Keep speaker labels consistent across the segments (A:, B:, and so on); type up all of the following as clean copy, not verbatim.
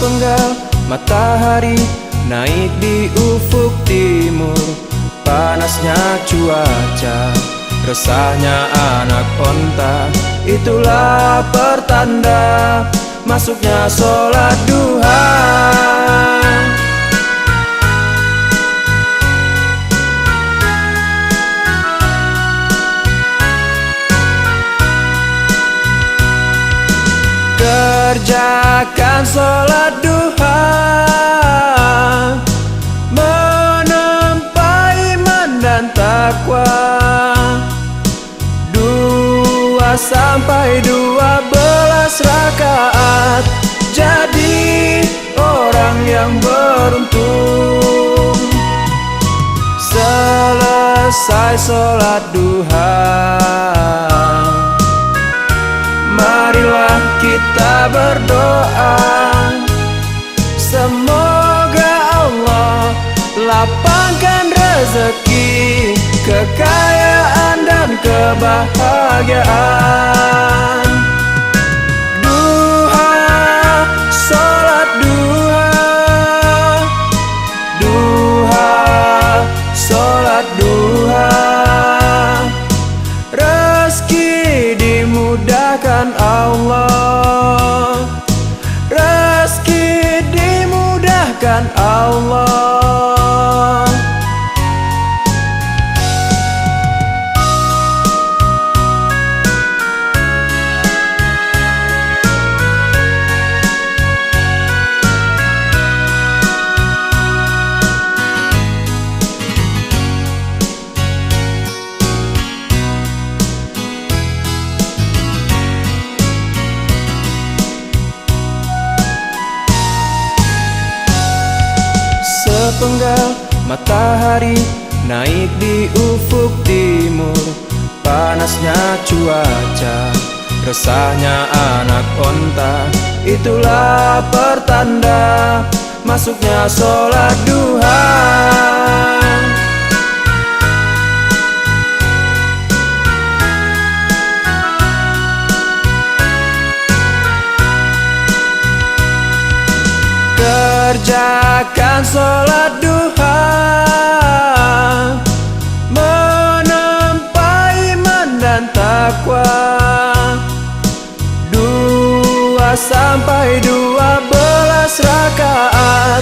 A: Sepenggal matahari naik di ufuk timur. Panasnya cuaca, resahnya anak onta, itulah pertanda masuknya sholat duha. Kerjakan sholat duha, menempa iman dan takwa. 2-12 rakaat, jadi orang yang beruntung. Selesai sholat duha, marilah kita berdoa. Semoga Allah lapangkan rezeki, kekayaan dan kebahagiaan. Duha, sholat duha, duha, sholat duha. Rezeki dimudahkan Allah, rezeki dimudahkan Allah. Sepenggal matahari naik di ufuk timur. Panasnya cuaca, resahnya anak onta, itulah pertanda masuknya sholat duha. Kerjakan sholat duha, menempa iman dan takwa. 2-12 rakaat,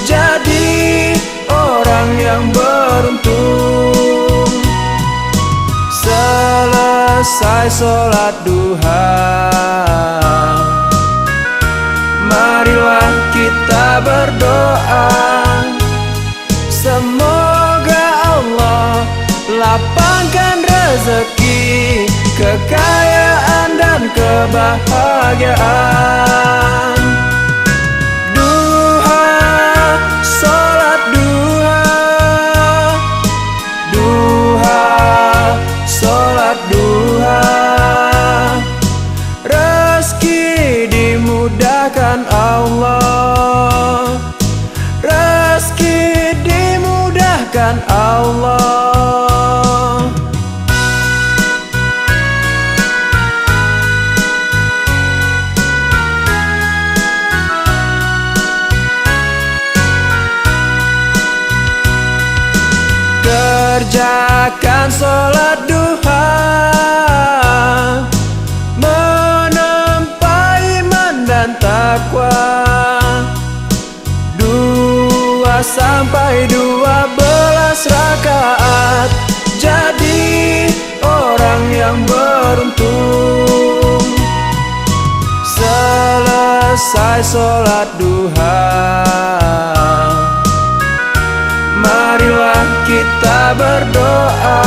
A: jadi orang yang beruntung. Selesai sholat duha, marilah kita berdoa. Semoga Allah lapangkan rezeki, kekayaan dan kebahagiaan. Duha, sholat duha, duha, sholat duha. Rezeki dimudahkan Allah, rezeki dimudahkan Allah. Kerjakan sholat duha, menempa iman dan takwa. 2-12 rakaat, jadi orang yang beruntung. Selesai sholat duha, marilah kita berdoa.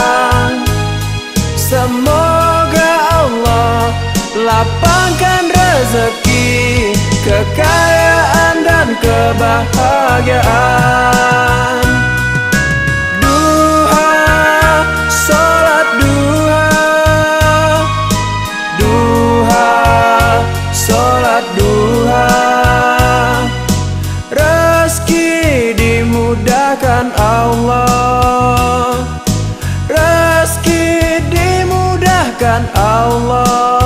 A: Semoga Allah lapangkan rezeki, kekayaan dan kebahagiaan. Duha, sholat duha, duha, sholat duha. Rezeki dimudahkan Allah, rezeki dimudahkan Allah.